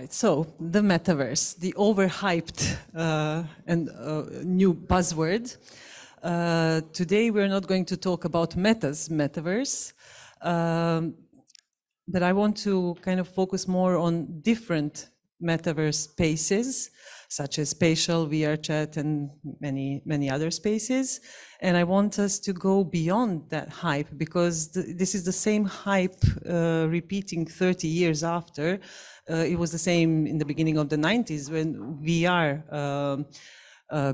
So the metaverse, the overhyped and new buzzword. Today we're not going to talk about Meta's metaverse, but I want to kind of focus more on different metaverse spaces, such as spatial, VR chat, and many other spaces. And I want us to go beyond that hype, because this is the same hype repeating 30 years after. It was the same in the beginning of the 90s when VR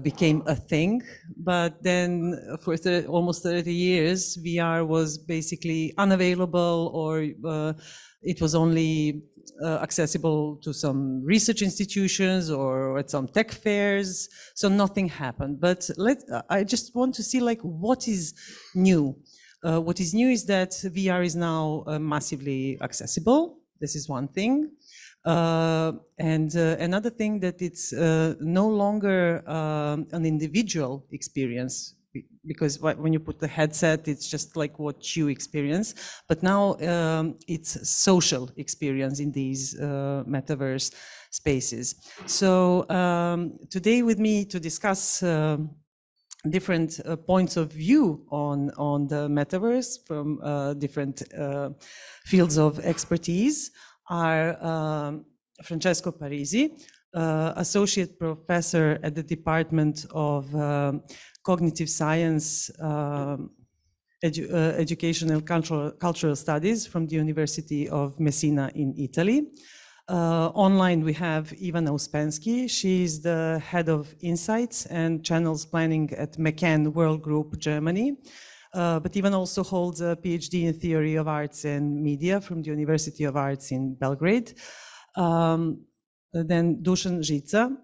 became a thing, but then for almost 30 years, VR was basically unavailable, or it was only accessible to some research institutions or at some tech fairs, so nothing happened. But I just want to see, like, what is new? What is new is that VR is now massively accessible. This is one thing. And another thing, that it's no longer an individual experience, because when you put the headset, it's just like what you experience. But now it's social experience in these metaverse spaces. So today with me to discuss different points of view on the metaverse from different fields of expertise are Francesco Parisi, Associate Professor at the Department of Cognitive Science, Educational Cultural Studies from the University of Messina in Italy. Online we have Ivana Uspensky. She's the Head of Insights and Channels Planning at McCann World Group, Germany. But Ivan also holds a PhD in Theory of Arts and Media from the University of Arts in Belgrade. Then Dusan Žica,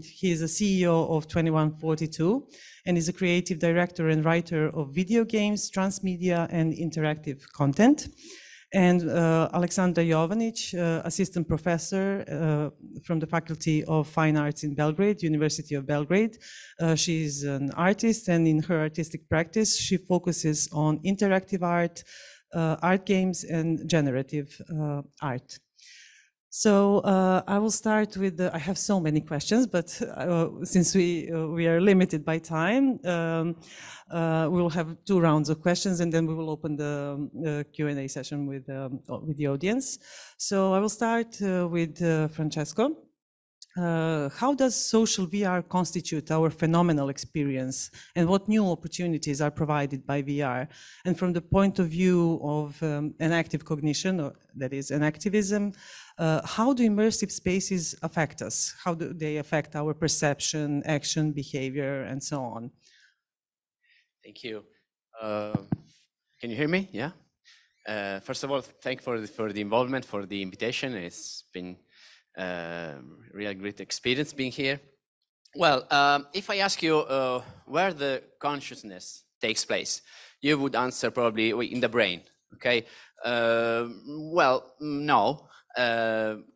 he is a CEO of 2142 and is a creative director and writer of video games, transmedia, and interactive content. And Aleksandra Jovanic, assistant professor from the Faculty of Fine Arts in Belgrade, University of Belgrade. She's an artist, and in her artistic practice, she focuses on interactive art, art games, and generative art. So I will start with I have so many questions, but since we are limited by time, we will have 2 rounds of questions, and then we will open the Q&A session with the audience. So I will start with Francesco. How does social VR constitute our phenomenal experience, and what new opportunities are provided by VR? And from the point of view of an active cognition, or that is an activism, how do immersive spaces affect us? How do they affect our perception, action, behavior, and so on? Thank you. Can you hear me? Yeah. First of all, thank you for the involvement, for the invitation. It's been really great experience being here. Well, if I ask you where the consciousness takes place, you would answer probably in the brain. Okay. Well, no.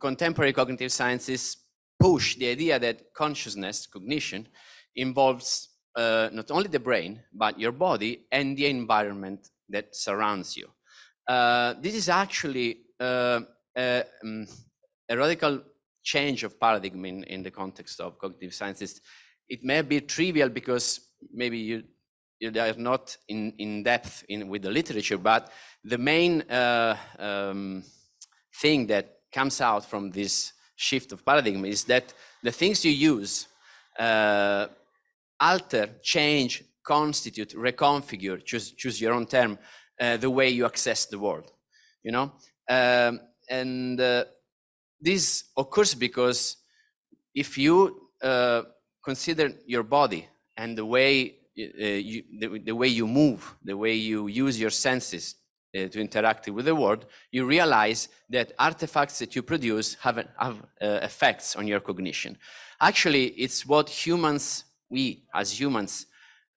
Contemporary cognitive sciences push the idea that consciousness, cognition, involves not only the brain, but your body and the environment that surrounds you. This is actually a radical change of paradigm in the context of cognitive sciences. It may be trivial because maybe you are not in depth with the literature, but the main thing that comes out from this shift of paradigm is that the things you use alter, change, constitute, reconfigure, choose your own term, the way you access the world, you know? This occurs because if you consider your body and the way you move, the way you use your senses to interact with the world, you realize that artifacts that you produce have effects on your cognition. Actually, it's what humans we as humans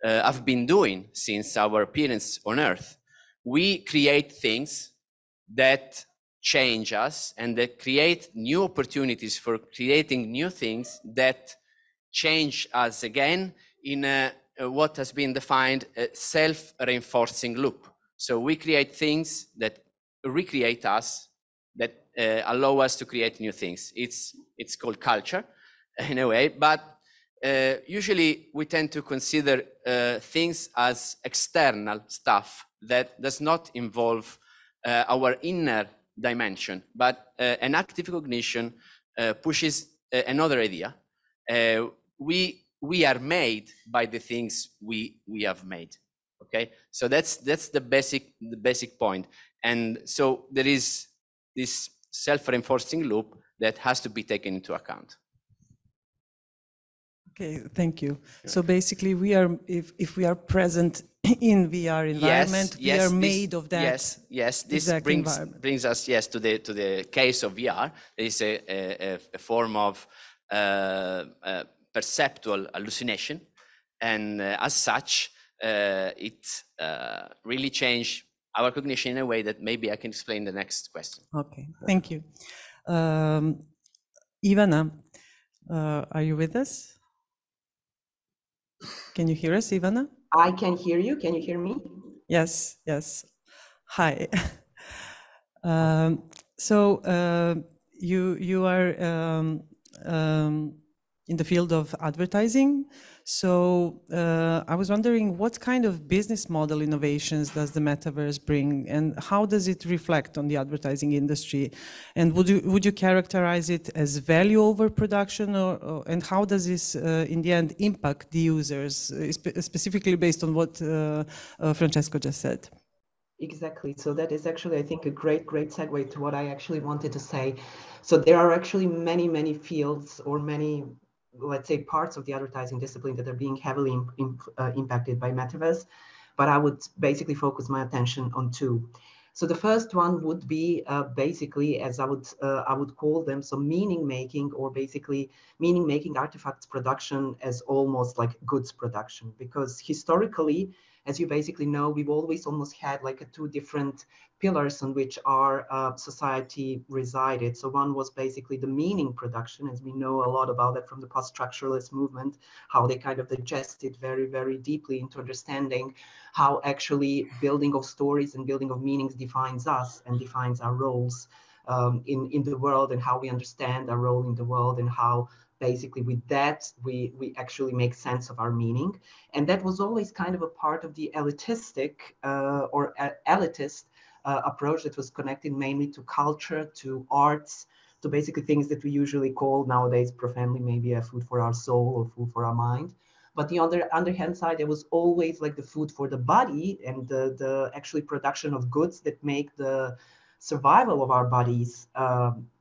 have been doing since our appearance on Earth. We create things that change us and that create new opportunities for creating new things that change us again in what has been defined a self-reinforcing loop. So we create things that recreate us, that allow us to create new things. It's called culture in a way, but usually we tend to consider things as external stuff that does not involve our inner dimension, but an active cognition pushes another idea. We are made by the things we have made. Okay, so that's the basic point. And so there is this self-reinforcing loop that has to be taken into account. Okay, thank you. So basically, we are if we are present in VR environment, we are made of that. Yes. This brings us to the case of VR. There is a form of perceptual hallucination, and as such, it really changed our cognition in a way that maybe I can explain the next question. Okay, thank you. Ivana, are you with us? Can you hear us, Ivana? I can hear you. Can you hear me? Yes, yes. Hi. You are in the field of advertising. So I was wondering what kind of business model innovations does the metaverse bring, and how does it reflect on the advertising industry? And would you characterize it as value over production, and how does this in the end impact the users, specifically based on what Francesco just said? Exactly. So that is actually, I think, a great segue to what I actually wanted to say. So there are actually many fields or many, let's say, parts of the advertising discipline that are being heavily impacted by metaverse, but I would basically focus my attention on two. So the first one would be basically, as I would call them, so meaning making, or basically meaning making artifacts production as almost like goods production, because historically, as you basically know, we've always almost had like two different pillars on which our society resided. So one was basically the meaning production, as we know a lot about it from the post-structuralist movement, how they kind of digested very deeply into understanding how actually building of stories and building of meanings defines us and defines our roles in the world, and how we understand our role in the world, and how basically with that we actually make sense of our meaning. And that was always kind of a part of the elitistic or elitist approach that was connected mainly to culture, to arts, to basically things that we usually call nowadays profanely maybe a food for our soul or food for our mind. But the other hand side, there was always like the food for the body and the actually production of goods that make the survival of our bodies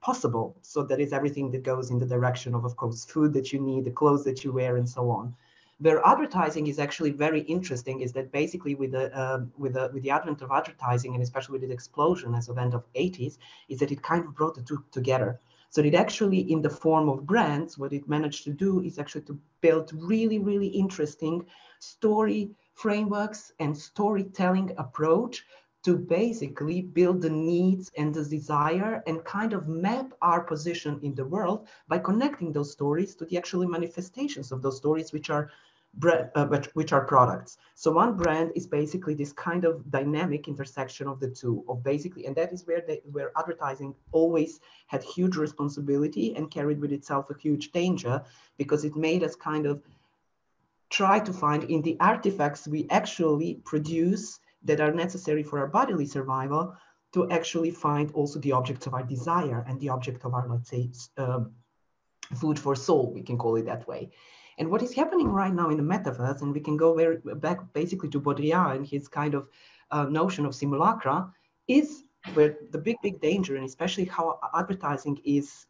possible. So that is everything that goes in the direction of course, food that you need, the clothes that you wear, and so on. Where advertising is actually very interesting is that basically with the advent of advertising, and especially with the explosion as of end of 80s, is that it kind of brought the two together. So it actually, in the form of brands, what it managed to do is actually to build really interesting story frameworks and storytelling approach to basically build the needs and the desire and kind of map our position in the world by connecting those stories to the actual manifestations of those stories, which are products. So one brand is basically this kind of dynamic intersection of the two, of basically, and that is where advertising always had huge responsibility and carried with itself a huge danger, because it made us kind of try to find in the artifacts we actually produce that are necessary for our bodily survival, to actually find also the objects of our desire and the object of our, let's say, food for soul, we can call it that way. And what is happening right now in the metaverse, and we can go back basically to Baudrillard and his kind of notion of simulacra, is where the big danger, and especially how advertising is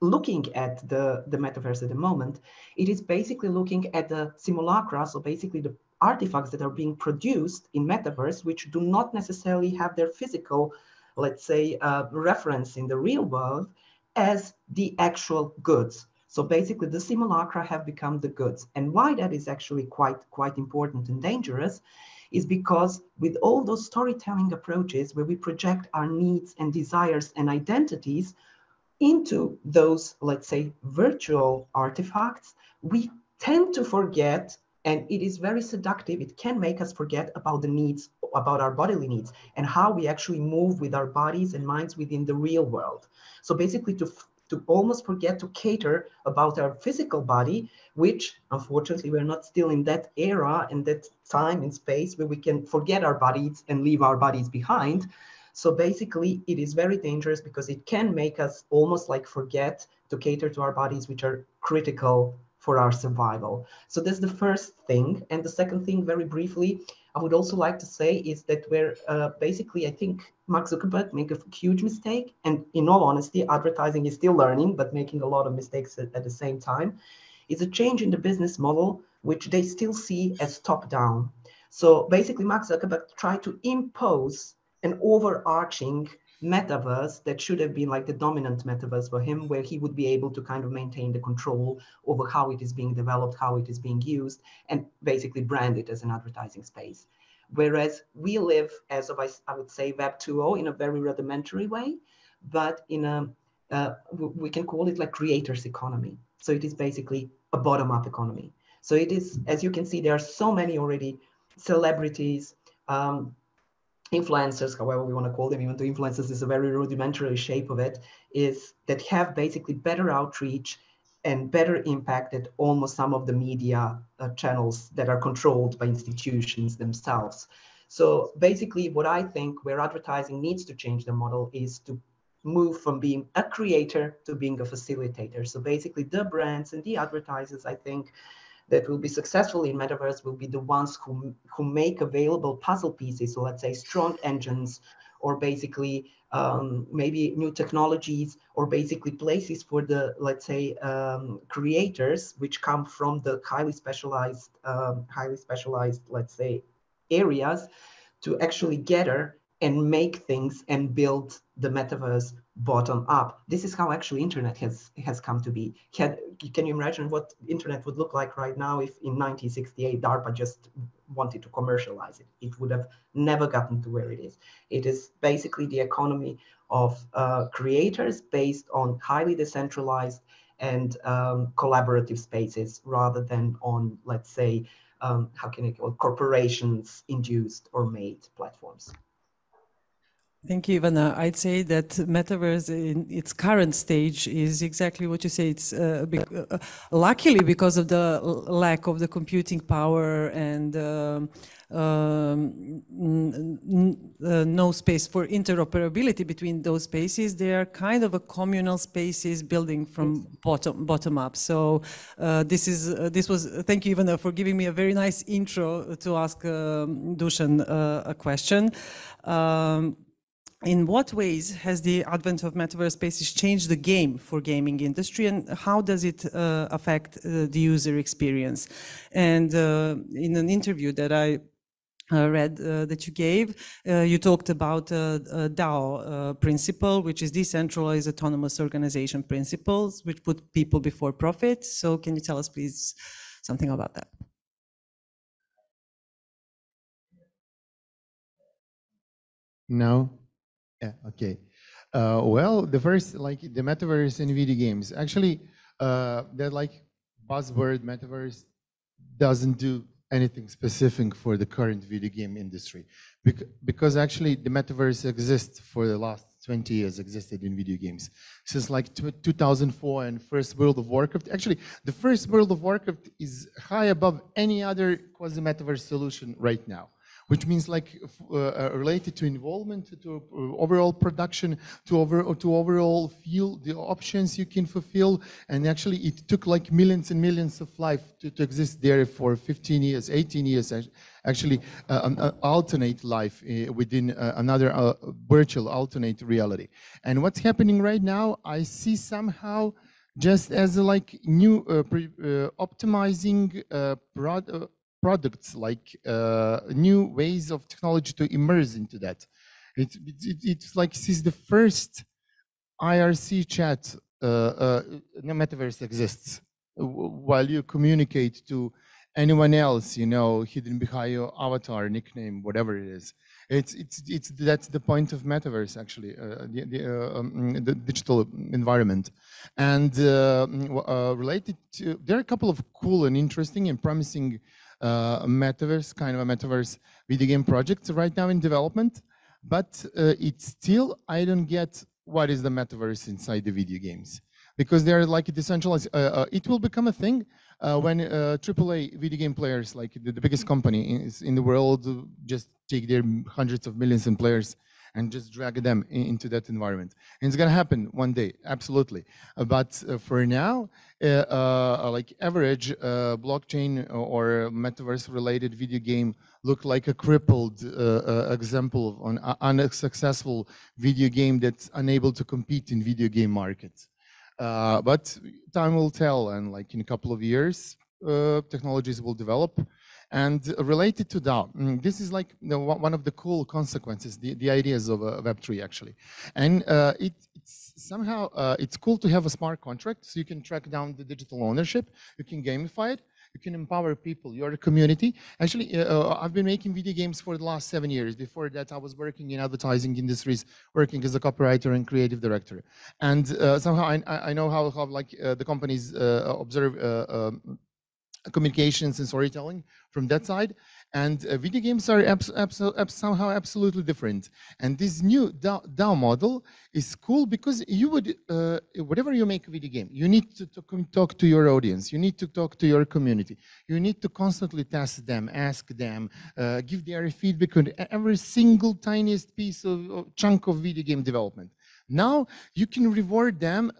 looking at the metaverse at the moment. It is basically looking at the simulacra, so basically the artifacts that are being produced in metaverse, which do not necessarily have their physical, let's say, reference in the real world, as the actual goods. So basically the simulacra have become the goods. And why that is actually quite important and dangerous is because with all those storytelling approaches where we project our needs and desires and identities into those, let's say, virtual artifacts, we tend to forget, and it is very seductive. It can make us forget about the needs, about our bodily needs, and how we actually move with our bodies and minds within the real world. So basically, to almost forget to cater about our physical body, which unfortunately we're not still in that era and that time and space where we can forget our bodies and leave our bodies behind. So basically, it is very dangerous because it can make us almost like forget to cater to our bodies, which are critical for our survival. So that's the first thing. And the second thing, very briefly, I would also like to say is that where basically, I think Mark Zuckerberg made a huge mistake. And in all honesty, advertising is still learning, but making a lot of mistakes at the same time, is a change in the business model, which they still see as top down. So basically, Mark Zuckerberg tried to impose an overarching metaverse that should have been like the dominant metaverse for him, where he would be able to kind of maintain the control over how it is being developed, how it is being used, and basically brand it as an advertising space. Whereas we live, as of I would say, Web 2.0 in a very rudimentary way, but in a, we can call it like creators economy. So it is basically a bottom-up economy. So it is, as you can see, there are so many already celebrities, influencers, however we want to call them, even though influencers is a very rudimentary shape of it, is that have basically better outreach and better impact at almost some of the media channels that are controlled by institutions themselves. So basically what I think where advertising needs to change the model is to move from being a creator to being a facilitator. So basically the brands and the advertisers, I think, that will be successful in metaverse will be the ones who make available puzzle pieces. So let's say strong engines, or basically maybe new technologies, or basically places for the, let's say, creators, which come from the highly specialized, let's say, areas, to actually gather and make things and build the metaverse bottom up. This is how actually internet has come to be. Can you imagine what internet would look like right now if in 1968 DARPA just wanted to commercialize it? It would have never gotten to where it is. It is basically the economy of creators based on highly decentralized and collaborative spaces, rather than on, let's say, how can I call it, corporations induced or made platforms. Thank you, Ivana. I'd say that metaverse in its current stage is exactly what you say. It's luckily because of the lack of the computing power and no space for interoperability between those spaces. They are kind of a communal spaces building from bottom up. So this was thank you, Ivana, for giving me a very nice intro to ask Dusan a question. In what ways has the advent of metaverse spaces changed the game for gaming industry, and how does it affect the user experience? And in an interview that I read that you gave, you talked about DAO principle, which is decentralized autonomous organization principles, which put people before profit. So can you tell us, please, something about that? No. Yeah, okay. Well, the first, like the metaverse in video games, actually, that like buzzword metaverse doesn't do anything specific for the current video game industry, because actually the metaverse exists for the last 20 years, existed in video games since like 2004 and first World of Warcraft. Actually, the first World of Warcraft is high above any other quasi-metaverse solution right now, which means like related to involvement, to overall production, to overall feel the options you can fulfill. And actually it took like millions and millions of life to exist there for 15 years, 18 years, actually an alternate life within another virtual alternate reality. And what's happening right now, I see somehow just as like new optimizing products, like new ways of technology to immerse into that. It's like this is the first IRC chat no metaverse exists. While you communicate to anyone else, you know, hidden behind your avatar, nickname, whatever it is. That's the point of metaverse, actually, the digital environment. And related to, there are a couple of cool and interesting and promising metaverse, kind of a metaverse video game projects right now in development. But it's still, I don't get what is the metaverse inside the video games, because they're like decentralized. It will become a thing when AAA video game players, like the biggest company in the world, just take their hundreds of millions in players and just drag them into that environment. And it's gonna happen one day, absolutely. But for now, like average blockchain or metaverse-related video game look like a crippled example of an unsuccessful video game that's unable to compete in video game markets. But time will tell, and like in a couple of years, technologies will develop. And related to that, this is like one of the cool consequences, the ideas of Web3 actually. And it's somehow, it's cool to have a smart contract, so you can track down the digital ownership, you can gamify it, you can empower people, your community. Actually, I've been making video games for the last 7 years. Before that, I was working in advertising industries, working as a copywriter and creative director. And somehow I know how like the companies observe communications and storytelling from that side. And video games are somehow absolutely different. And this new DAO model is cool because you would, whatever you make a video game, you need to talk to your audience, you need to talk to your community, you need to constantly test them, ask them, give their feedback on every single tiniest piece of chunk of video game development. Now you can reward them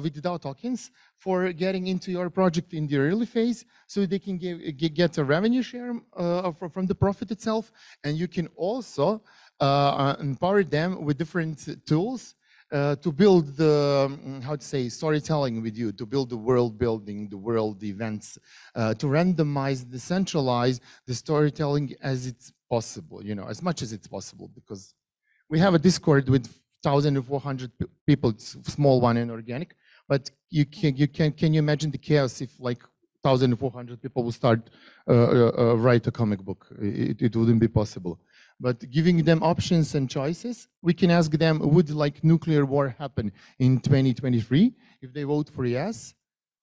with the DAO tokens for getting into your project in the early phase, so they can get a revenue share from the profit itself, and you can also empower them with different tools to build the, how to say, storytelling with you, to build the world building, the world events, to randomize, decentralize the storytelling as it's possible, you know, as much as it's possible, because we have a Discord with 1,400 people, it's a small one and organic, but can you imagine the chaos if like 1,400 people will start write a comic book? It wouldn't be possible. But giving them options and choices, we can ask them, would like nuclear war happen in 2023? If they vote for yes,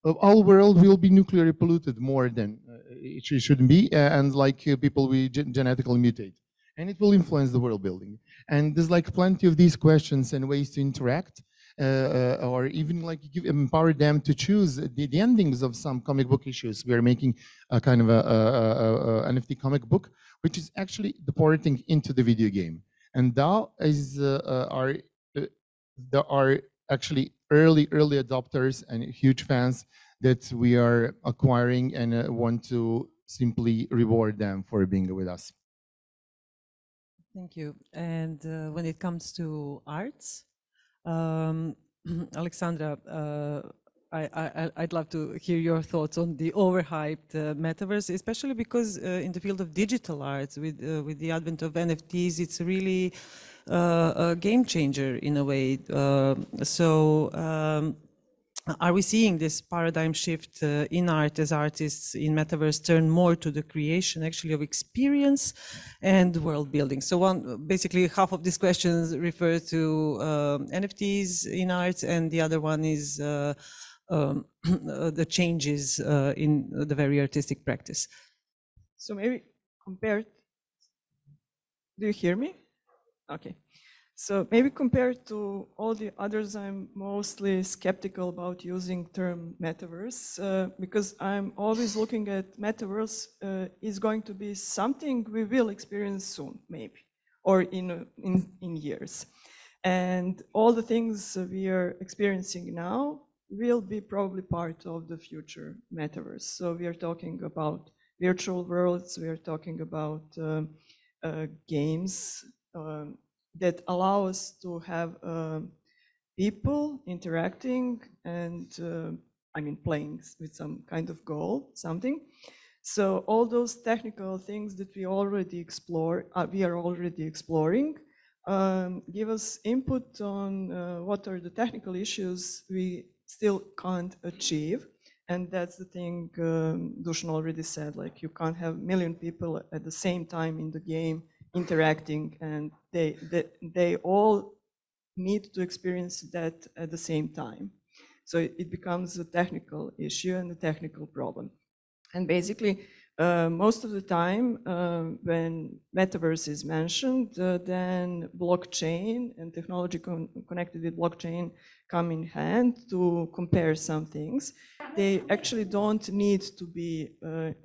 our world will be nuclearly polluted more than it shouldn't be, and like people will genetically mutate. And it will influence the world building. And there's like plenty of these questions and ways to interact, or even like empower them to choose the endings of some comic book issues. We are making a kind of a NFT comic book, which is actually deporting into the video game. And DAO is there are actually early adopters and huge fans that we are acquiring, and want to simply reward them for being with us. Thank you. And when it comes to arts, Alexandra, I'd love to hear your thoughts on the overhyped metaverse, especially because in the field of digital arts, with the advent of NFTs, it's really a game changer in a way. Are we seeing this paradigm shift in art as artists in metaverse turn more to the creation actually of experience and world building? So basically half of these questions refer to NFTs in art, and the other one is the changes in the very artistic practice. So maybe compared, do you hear me? Okay. So maybe compared to all the others, I'm mostly skeptical about using term metaverse because I'm always looking at metaverse is going to be something we will experience soon, maybe, or in years. And all the things we are experiencing now will be probably part of the future metaverse. So we are talking about virtual worlds, we are talking about games, that allow us to have people interacting and playing with some kind of goal, something. So all those technical things that we already explore, we are already exploring, give us input on what are the technical issues we still can't achieve. And that's the thing Dusan already said, like you can't have 1 million people at the same time in the game interacting, and they all need to experience that at the same time. So it becomes a technical issue and a technical problem. And basically, most of the time when metaverse is mentioned, then blockchain and technology connected with blockchain come in hand to compare some things. They actually don't need to be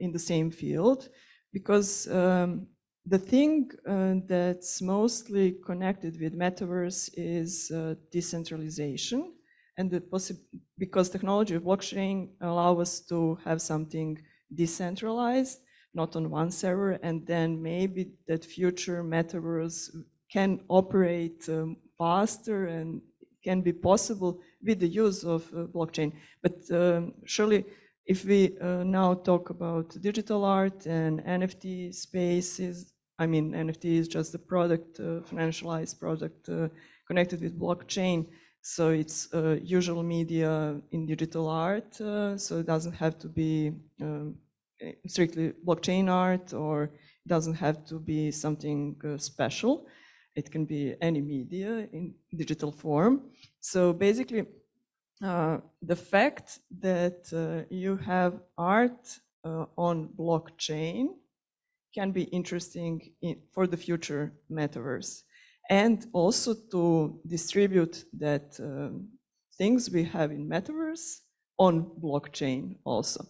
in the same field, because the thing that's mostly connected with metaverse is decentralization, and because technology of blockchain allow us to have something decentralized, not on one server, and then maybe that future metaverse can operate faster and can be possible with the use of blockchain. But surely, if we now talk about digital art and NFT spaces, I mean, NFT is just a product, financialized product connected with blockchain. So it's usual media in digital art, so it doesn't have to be strictly blockchain art, or it doesn't have to be something special. It can be any media in digital form. So basically, the fact that you have art on blockchain can be interesting for the future metaverse. And also to distribute that things we have in metaverse on blockchain also.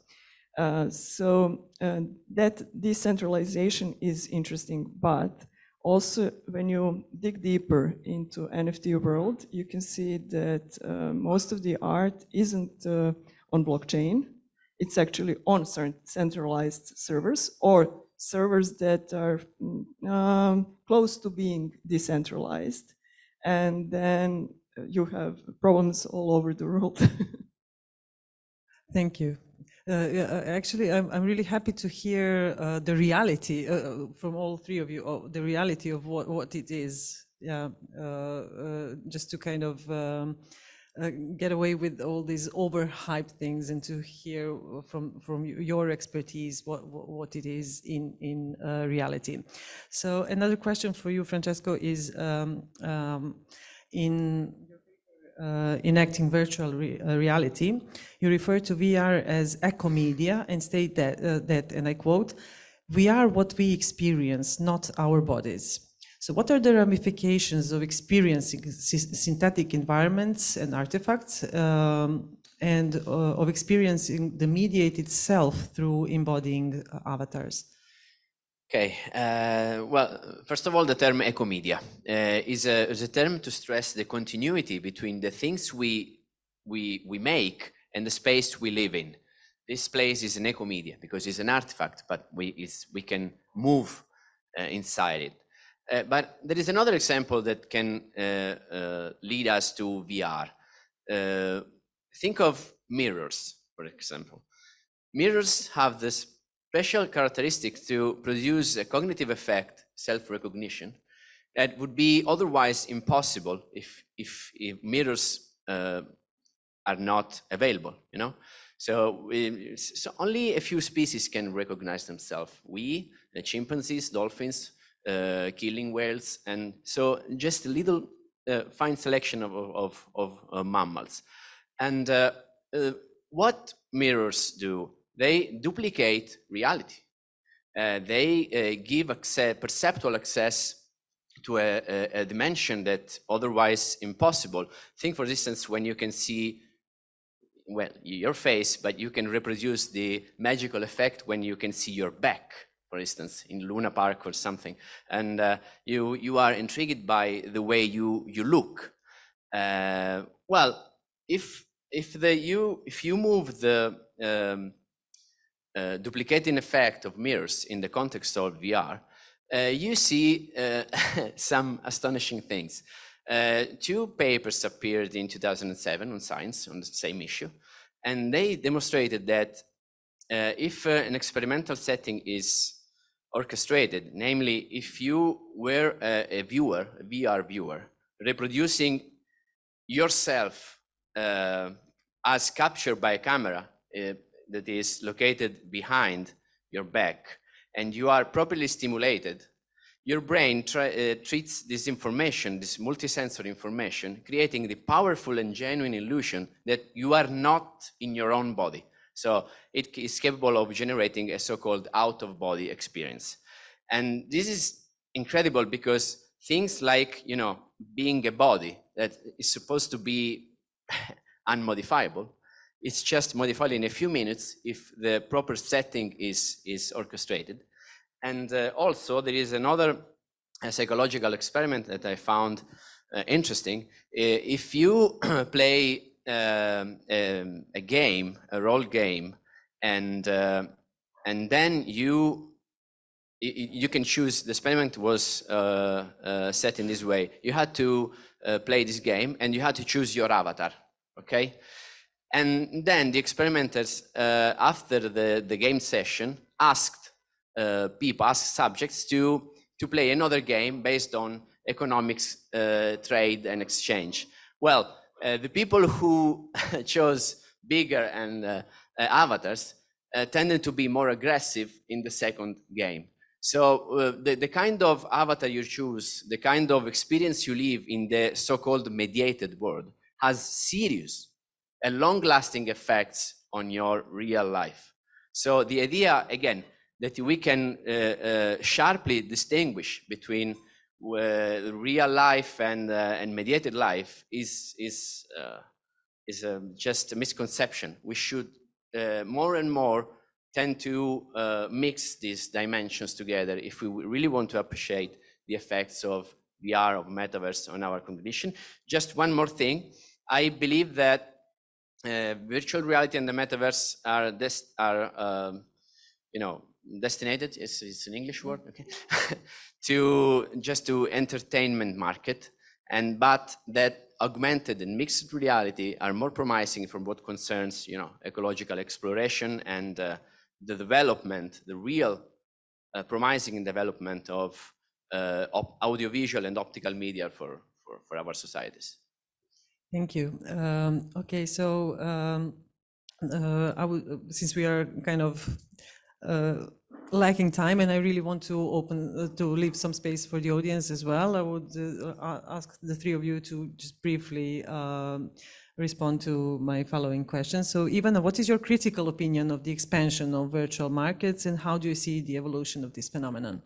So that decentralization is interesting, but also when you dig deeper into NFT world, you can see that most of the art isn't on blockchain. It's actually on centralized servers, or servers that are close to being decentralized. And then you have problems all over the world. Thank you. Actually, I'm really happy to hear the reality from all three of you, the reality of what it is. Yeah, just to kind of get away with all these overhyped things and to hear from your expertise what it is in reality. So another question for you, Francesco, is in enacting virtual reality, you refer to VR as eco-media and state that, and I quote, "We are what we experience, not our bodies." So what are the ramifications of experiencing synthetic environments and artifacts and of experiencing the mediate itself through embodying avatars? Okay, well, first of all, the term eco-media is a term to stress the continuity between the things we make and the space we live in. This place is an eco-media because it's an artifact, but we can move inside it. But there is another example that can lead us to VR. Think of mirrors, for example. Mirrors have this special characteristic to produce a cognitive effect, self-recognition, that would be otherwise impossible if mirrors are not available, you know? So only a few species can recognize themselves. We, the chimpanzees, dolphins, killing whales, and so just a little fine selection of mammals. And what mirrors do? They duplicate reality. They give perceptual access to a dimension that otherwise impossible. Think, for instance, when you can see, well, your face, but you can reproduce the magical effect when you can see your back, for instance, in Luna Park or something, and you are intrigued by the way you look. Well, if you move the duplicating effect of mirrors in the context of VR, you see some astonishing things. Two papers appeared in 2007 on Science on the same issue, and they demonstrated that if an experimental setting is orchestrated, namely if you were a viewer, a VR viewer, reproducing yourself as captured by a camera that is located behind your back, and you are properly stimulated, your brain treats this information, this multisensory information, creating the powerful and genuine illusion that you are not in your own body. So it is capable of generating a so-called out-of-body experience. And this is incredible because things like, you know, being a body that is supposed to be unmodifiable, it's just modified in a few minutes if the proper setting is orchestrated. And also there is another psychological experiment that I found interesting. If you play a game, a role game, and then you can choose, the experiment was set in this way. You had to play this game and you had to choose your avatar, okay? And then the experimenters, after the game session, asked subjects to play another game based on economics, trade and exchange. Well, the people who chose bigger and avatars tended to be more aggressive in the second game. So the kind of avatar you choose, the kind of experience you live in the so-called mediated world has serious and long-lasting effects on your real life. So the idea, again, that we can sharply distinguish between real life and mediated life is just a misconception. We should more and more tend to mix these dimensions together if we really want to appreciate the effects of VR, of metaverse on our condition. Just one more thing. I believe that virtual reality and the metaverse are destinated, it's an English word, okay, to entertainment market, but that augmented and mixed reality are more promising from what concerns, you know, ecological exploration and the development, the real promising development of audiovisual and optical media for our societies. Thank you. Okay, so since we are kind of lacking time, and I really want to leave some space for the audience as well, I would ask the three of you to just briefly respond to my following questions. So, Ivana, what is your critical opinion of the expansion of virtual markets, and how do you see the evolution of this phenomenon?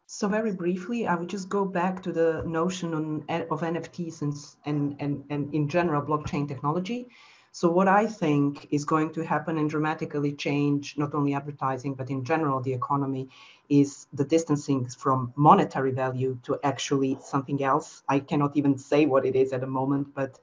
So very briefly, I would just go back to the notion of NFTs and in general blockchain technology. So what I think is going to happen and dramatically change not only advertising, but in general the economy, is the distancing from monetary value to actually something else. I cannot even say what it is at the moment, but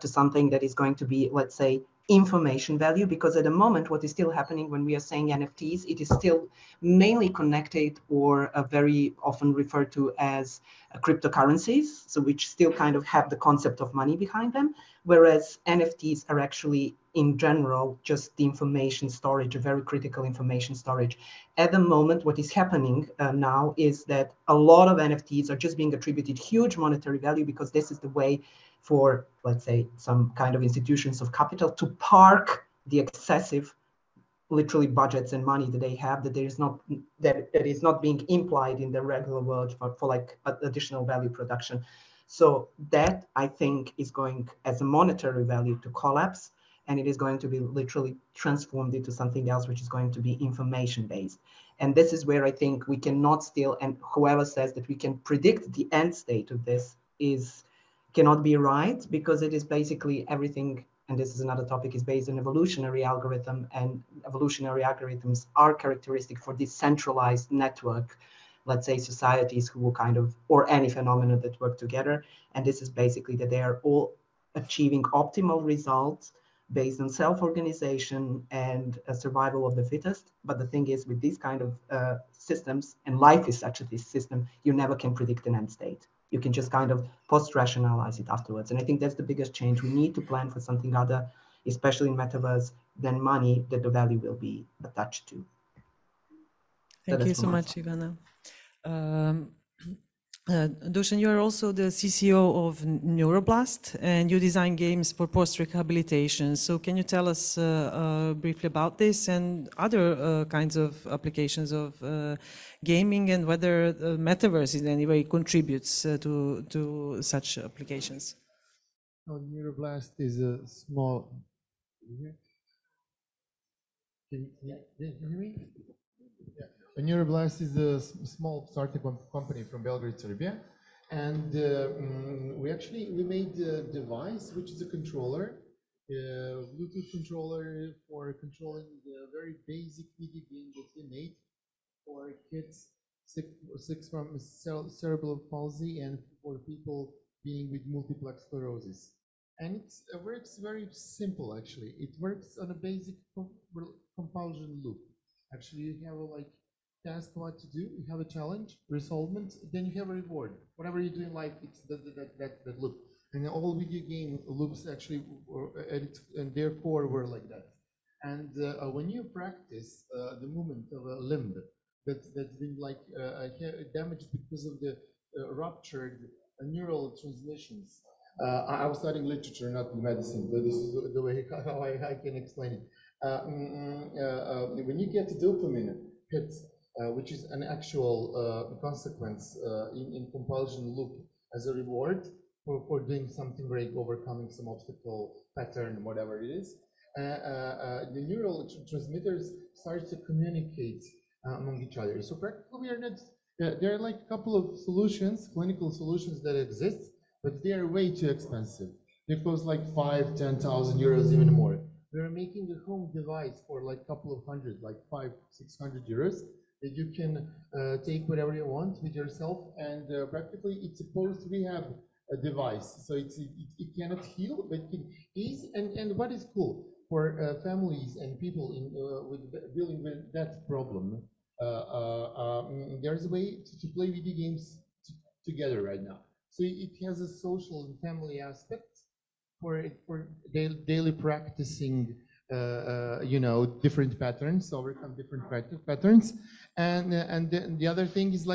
to something that is going to be, let's say, information value, because at the moment what is still happening when we are saying NFTs, it is still mainly connected or very often referred to as cryptocurrencies, so which still kind of have the concept of money behind them, whereas NFTs are actually in general just the information storage, a very critical information storage. At the moment, what is happening now is that a lot of NFTs are just being attributed huge monetary value because this is the way for, let's say, some kind of institutions of capital to park the excessive, literally, budgets and money that they have, that there is not, that is not being implied in the regular world for like additional value production. So that, I think, is going as a monetary value to collapse, and it is going to be literally transformed into something else, which is going to be information based. And this is where I think we cannot still, and whoever says that we can predict the end state of this cannot be right, because it is basically everything, and this is another topic, is based on evolutionary algorithm, and evolutionary algorithms are characteristic for this centralized network, let's say societies who will kind of, or any phenomena that work together. And this is basically that they are all achieving optimal results based on self-organization and survival of the fittest. But the thing is, with these kind of systems, and life is such a system, you never can predict an end state. You can just kind of post-rationalize it afterwards. And I think that's the biggest change. We need to plan for something other, especially in metaverse, than money that the value will be attached to. Thank you so much, Ivana. Dusan, you're also the CCO of Neuroblast, and you design games for post-rehabilitation. So can you tell us briefly about this and other kinds of applications of gaming, and whether the metaverse in any way contributes to such applications? Neuroblast is a small... Can you hear me? Yeah. Neuroblast is a small startup company from Belgrade, Serbia, and we made a device which is a controller, Bluetooth controller for controlling the very basic video game that we made for kids sick from cerebral palsy and for people being with multiple sclerosis. And it works very simple, actually. It works on a basic compulsion loop. Actually, you have a task what to do, you have a challenge, resolvement, then you have a reward. Whatever you do in life, it's that loop. And all video game loops actually, at their core, were like that. And when you practice the movement of a limb that's been damaged because of the ruptured neural transmissions. I was studying literature, not medicine, but this is the way how I can explain it. When you get dopamine hits, which is an actual consequence in compulsion loop as a reward for doing something great, overcoming some obstacle, pattern, whatever it is, the neural transmitters start to communicate among each other. So practically we are not, there are a couple of solutions, clinical solutions that exist, but they are way too expensive. They cost 5,000, 10,000 euros, even more. We're making a home device for a couple of hundred, 500, 600 euros, that you can take whatever you want with yourself, and practically it's a post-rehab device. So it cannot heal, but it can ease. And what is cool for families and people dealing with that problem, there's a way to play video games together right now. So it has a social and family aspect for daily practicing, different patterns, overcome different patterns. And the other thing is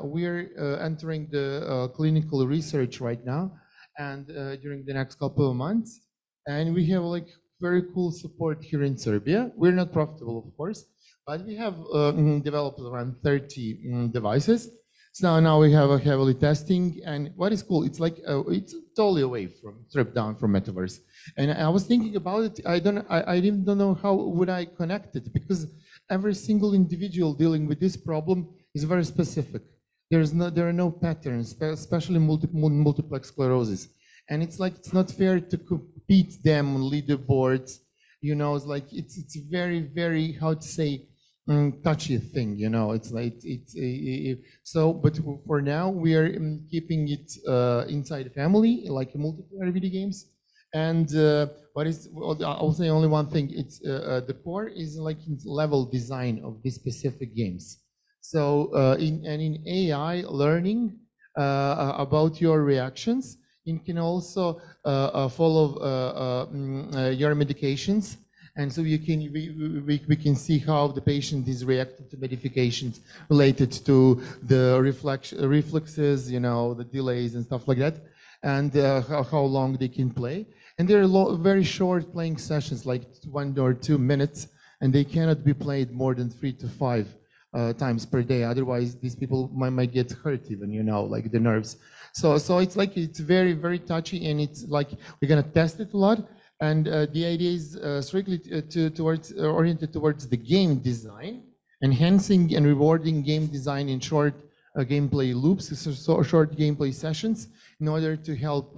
we're entering the clinical research right now, and during the next couple of months, and we have very cool support here in Serbia. We're not profitable, of course, but we have developed around 30 devices. So now we have a heavily testing, and what is cool, it's it's totally away stripped down from metaverse. And I was thinking about it. I didn't know how would I connect it, because every single individual dealing with this problem is very specific. There are no patterns, especially multiple sclerosis. And it's not fair to compete them on leaderboards. It's very, very, how to say, touchy thing, but for now we are keeping it inside the family, like multiplayer video games. And I'll say only one thing, it's the core is in level design of the specific games. So in AI learning about your reactions, it can also follow your medications. And so we can see how the patient is reacting to medications related to the reflexes, the delays and stuff like that, and how long they can play. And there are very short playing sessions, 1 or 2 minutes, and they cannot be played more than 3 to 5 times per day. Otherwise, these people might get hurt even, the nerves. So it's very, very touchy, and it's we're gonna test it a lot. And the idea is strictly oriented towards the game design, enhancing and rewarding game design in short gameplay loops, so short gameplay sessions, in order to help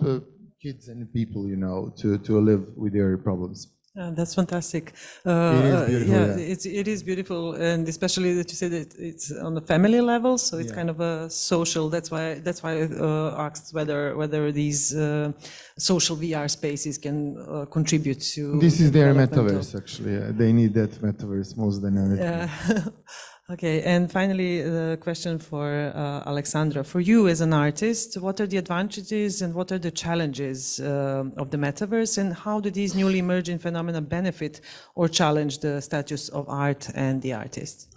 kids and people, to live with their problems. That's fantastic. It is beautiful, yeah. It is beautiful, and especially that you said that it's on the family level, so it's kind of a social. That's why I asked whether these social VR spaces can contribute to. This is their metaverse, actually. They need that metaverse most than anything. Okay, and finally, the question for Alexandra. For you as an artist, what are the advantages and what are the challenges of the metaverse, and how do these newly emerging phenomena benefit or challenge the status of art and the artist?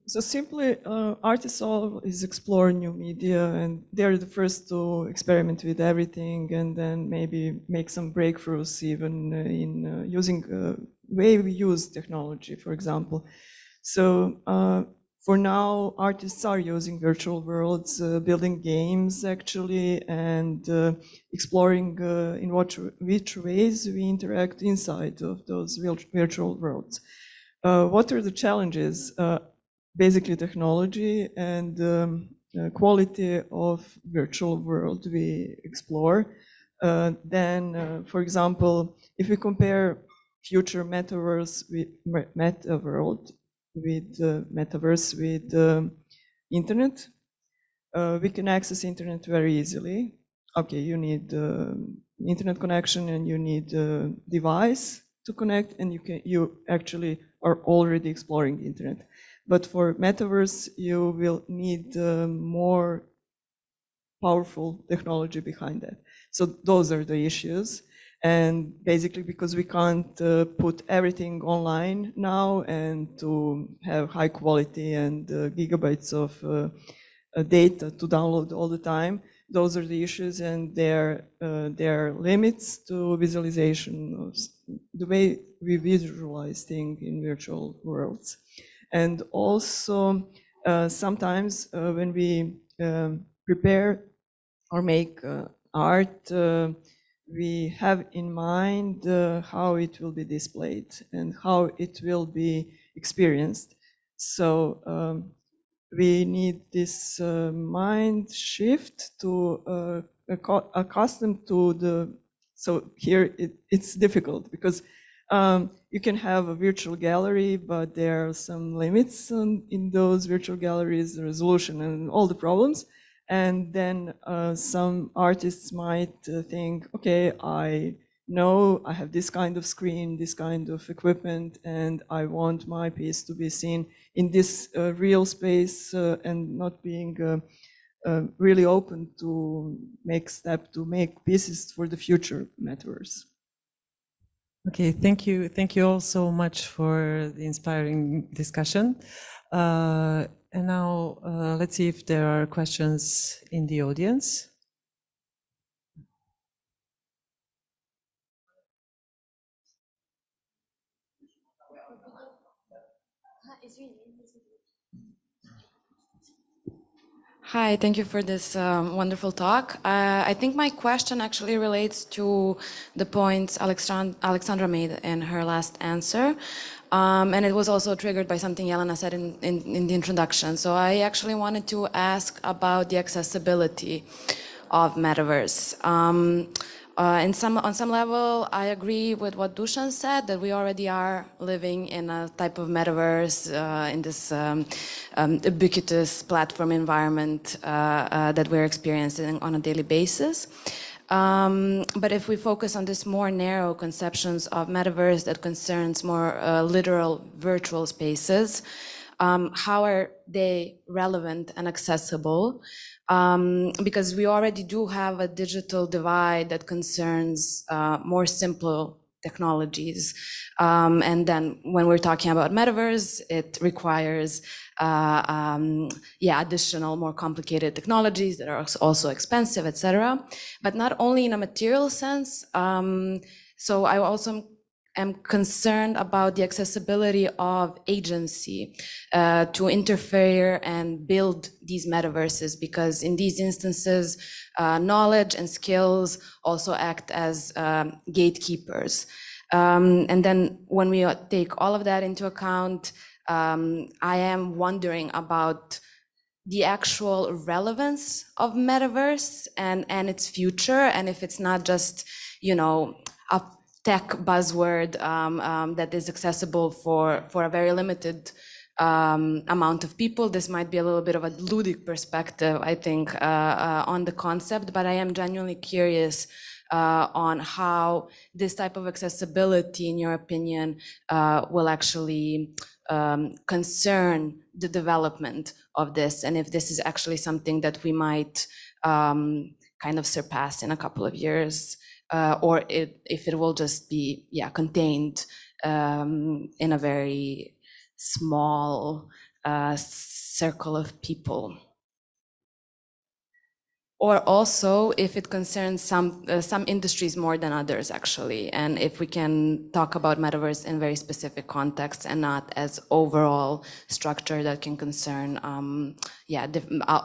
So simply, artists always explore new media, and they're the first to experiment with everything, and then maybe make some breakthroughs even in using way we use technology, for example. So for now, artists are using virtual worlds, building games actually, and exploring in which ways we interact inside of those virtual worlds. What are the challenges? Basically technology and quality of virtual world we explore. Then, for example, if we compare future metaverse with metaverse with internet, we can access internet very easily. Okay, you need internet connection and you need a device to connect, and you actually are already exploring the internet. But for metaverse, you will need more powerful technology behind that. So those are the issues. And basically because we can't put everything online now and to have high quality and gigabytes of data to download all the time, those are the issues, and there are limits to visualization of the way we visualize things in virtual worlds. And also, sometimes when we prepare or make art, we have in mind how it will be displayed and how it will be experienced. So we need this mind shift to accustom to the, so here it's difficult because you can have a virtual gallery, but there are some limits in those virtual galleries, the resolution and all the problems. And then some artists might think, okay, I know I have this kind of screen, this kind of equipment, and I want my piece to be seen in this real space and not being really open to make pieces for the future metaverse. Okay, thank you. Thank you all so much for the inspiring discussion. And now let's see if there are questions in the audience. Hi, thank you for this wonderful talk. I think my question actually relates to the points Alexandra made in her last answer. And it was also triggered by something Jelena said in the introduction. So I actually wanted to ask about the accessibility of metaverse. On some level, I agree with what Dusan said, that we already are living in a type of metaverse, in this ubiquitous platform environment that we're experiencing on a daily basis. But if we focus on this more narrow conceptions of metaverse that concerns more literal virtual spaces, how are they relevant and accessible? Because we already do have a digital divide that concerns more simple technologies. And then when we're talking about metaverse, it requires additional, more complicated technologies that are also expensive, etc. But not only in a material sense. So I also am concerned about the accessibility of agency to interfere and build these metaverses, because in these instances, knowledge and skills also act as gatekeepers. And then when we take all of that into account, I am wondering about the actual relevance of metaverse and its future, and if it's not just, a tech buzzword that is accessible for a very limited amount of people. This might be a little bit of a ludic perspective, I think, on the concept, but I am genuinely curious on how this type of accessibility, in your opinion, will actually concern the development of this, and if this is actually something that we might kind of surpass in a couple of years. Or if it will just be contained in a very small circle of people. Or also if it concerns some industries more than others, actually, and if we can talk about metaverse in very specific contexts and not as overall structure that can concern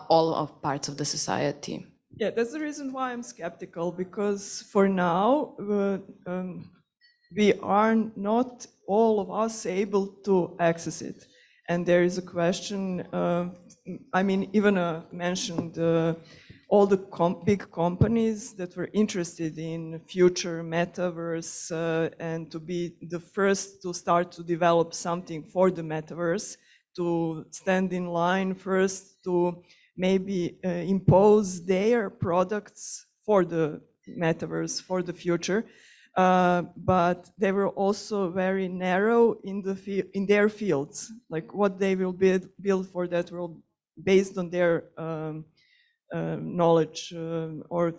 all of parts of the society. Yeah, that's the reason why I'm skeptical, because for now we are not all of us able to access it, and there is a question. I mean, even mentioned. All the big companies that were interested in future metaverse and to be the first to start to develop something for the metaverse, to stand in line first to maybe impose their products for the metaverse, for the future. But they were also very narrow in their fields, like what they will build for that world based on their knowledge or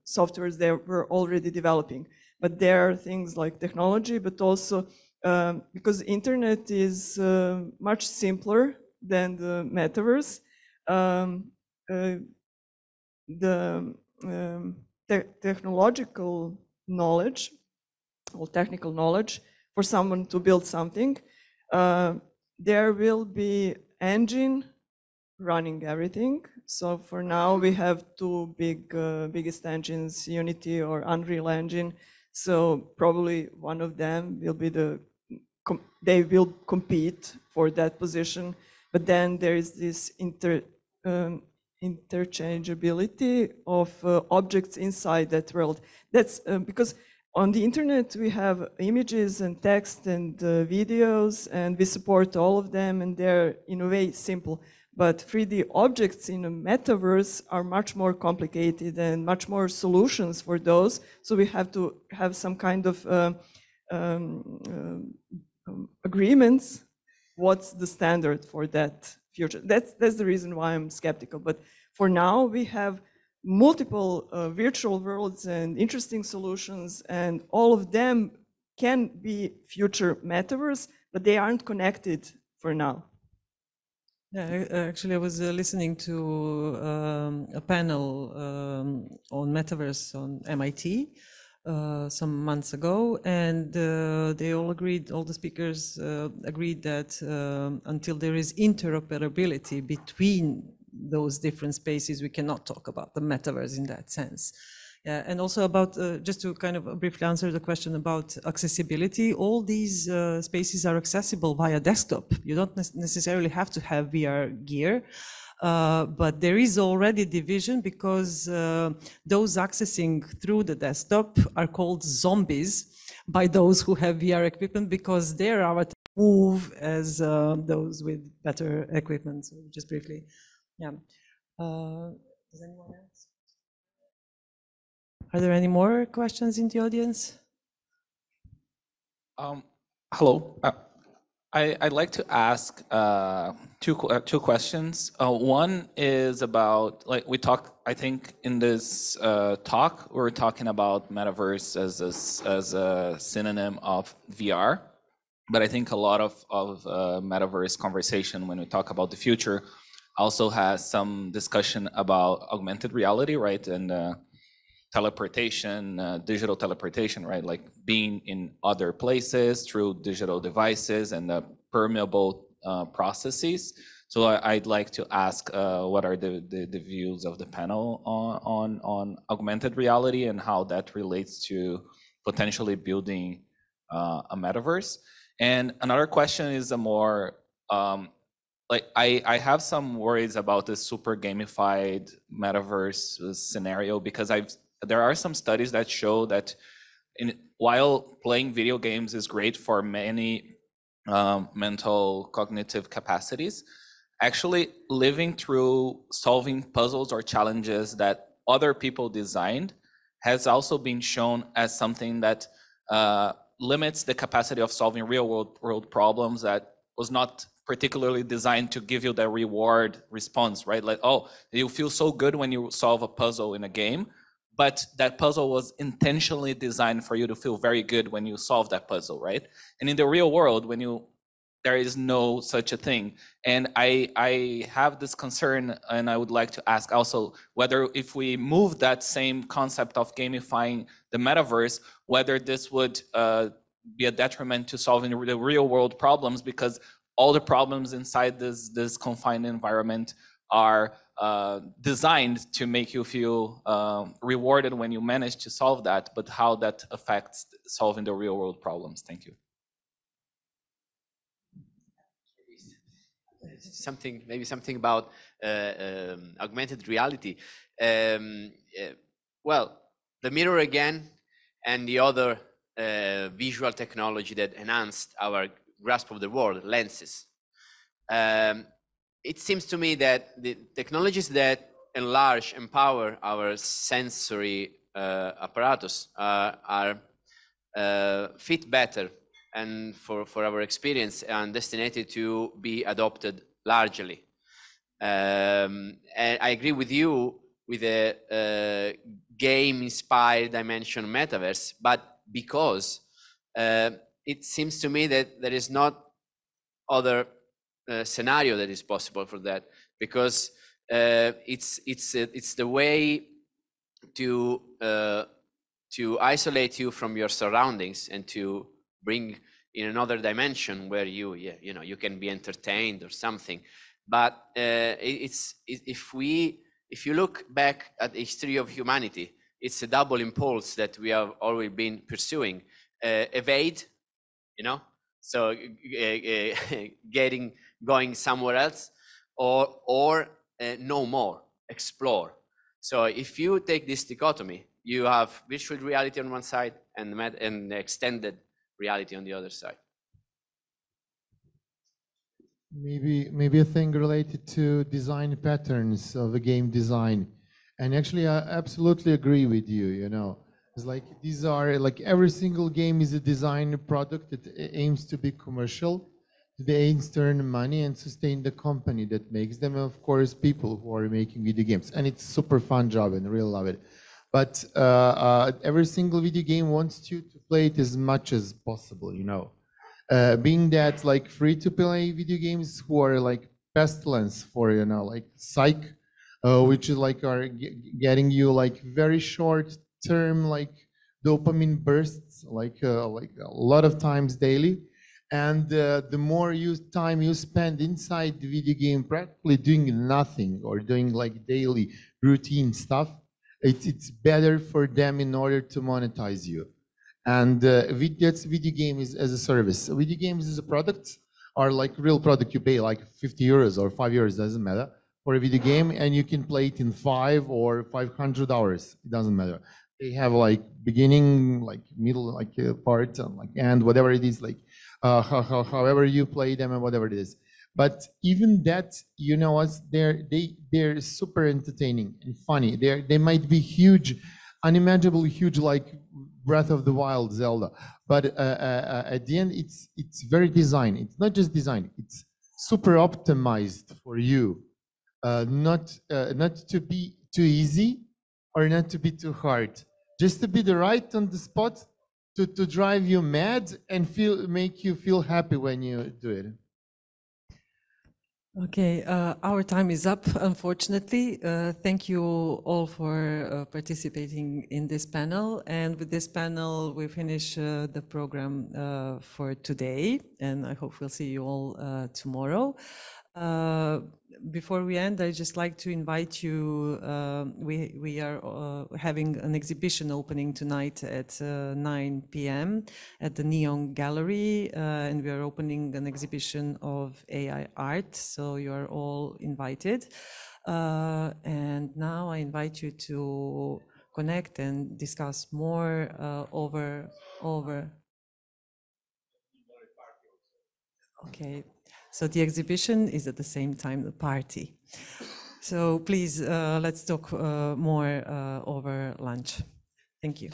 softwares they were already developing. But there are things like technology, but also because internet is much simpler than the metaverse, the technological knowledge or technical knowledge for someone to build something, there will be engine running everything. So for now we have two biggest engines, Unity or Unreal Engine. So probably one of them will be they will compete for that position. But then there is this interchangeability of objects inside that world. That's because on the internet we have images and text and videos, and we support all of them, and they're in a way simple. But 3D objects in a metaverse are much more complicated and much more solutions for those. So we have to have some kind of agreements. What's the standard for that future? That's the reason why I'm skeptical. But for now, we have multiple virtual worlds and interesting solutions, and all of them can be future metaverse, but they aren't connected for now. Yeah, actually, I was listening to a panel on metaverse on MIT some months ago, and they all agreed, all the speakers agreed that until there is interoperability between those different spaces, we cannot talk about the metaverse in that sense. Yeah, and also about, just to kind of briefly answer the question about accessibility, all these spaces are accessible via desktop. You don't necessarily have to have VR gear, but there is already division because those accessing through the desktop are called zombies by those who have VR equipment, because their avatar move as those with better equipment. So just briefly, yeah. Does anyone else? Are there any more questions in the audience? Hello. I'd like to ask two questions. One is about, like, we talk, I think in this talk, we're talking about metaverse as a synonym of VR. But I think a lot of metaverse conversation when we talk about the future also has some discussion about augmented reality, right? And teleportation, digital teleportation, right? Like being in other places through digital devices and permeable processes. So I'd like to ask what are the views of the panel on augmented reality and how that relates to potentially building a metaverse. And another question is a more, like I have some worries about this super gamified metaverse scenario, because there are some studies that show that while playing video games is great for many mental cognitive capacities, actually living through solving puzzles or challenges that other people designed has also been shown as something that limits the capacity of solving real world problems that was not particularly designed to give you the reward response, right? Like, oh, you feel so good when you solve a puzzle in a game, but that puzzle was intentionally designed for you to feel very good when you solve that puzzle, right? And in the real world, when you there is no such a thing. And I have this concern, and I would like to ask also whether if we move that same concept of gamifying the metaverse, whether this would be a detriment to solving the real world problems, because all the problems inside this confined environment are designed to make you feel rewarded when you manage to solve that, but how that affects solving the real world problems. Thank you. Maybe something about augmented reality. Well, the mirror again, and the other visual technology that enhanced our grasp of the world, lenses. It seems to me that the technologies that enlarge, empower our sensory apparatus are fit better and for our experience and destined to be adopted largely. And I agree with you with a game-inspired dimension metaverse, but because it seems to me that there is not other scenario that is possible for that, because it's the way to isolate you from your surroundings and to bring in another dimension where you can be entertained or something. But if you look back at the history of humanity, it's a double impulse that we have always been pursuing: evade, so going somewhere else, or know more, explore. So if you take this dichotomy, you have virtual reality on one side and extended reality on the other side. Maybe a thing related to design patterns of a game design. And actually, I absolutely agree with you, It's like these are like every single game is a design product that aims to be commercial, that aims to earn money and sustain the company that makes them, and of course, people who are making video games. And it's a super fun job and I really love it. But every single video game wants you to play it as much as possible, being that like free-to-play video games who are like pestilence for, like Psych, which is like are getting you like very short-term like dopamine bursts, like a lot of times daily. And the more time you spend inside the video game practically doing nothing or doing like daily routine stuff, it's better for them in order to monetize you. And that's video game is as a service. Video games as a product are like real product. You pay like 50 euros or 5 euros, doesn't matter, for a video game, and you can play it in 5 or 500 hours. It doesn't matter. They have like beginning, like middle, like part, and like end, whatever it is, like however you play them and whatever it is. But even that, what, they're super entertaining and funny. They might be huge, unimaginably huge, like Breath of the Wild, Zelda. But at the end, it's very designed. It's not just designed. It's super optimized for you, not to be too easy or not to be too hard. Just to be the right on the spot to drive you mad and make you feel happy when you do it. Okay, our time is up, unfortunately. Thank you all for participating in this panel. And with this panel, we finish the program for today. And I hope we'll see you all tomorrow. Before we end, I'd just like to invite you, we are having an exhibition opening tonight at 9 p.m. at the Neon Gallery, and we are opening an exhibition of AI art, so you are all invited. And now I invite you to connect and discuss more over. Okay. So the exhibition is at the same time the party. So please, let's talk more over lunch. Thank you.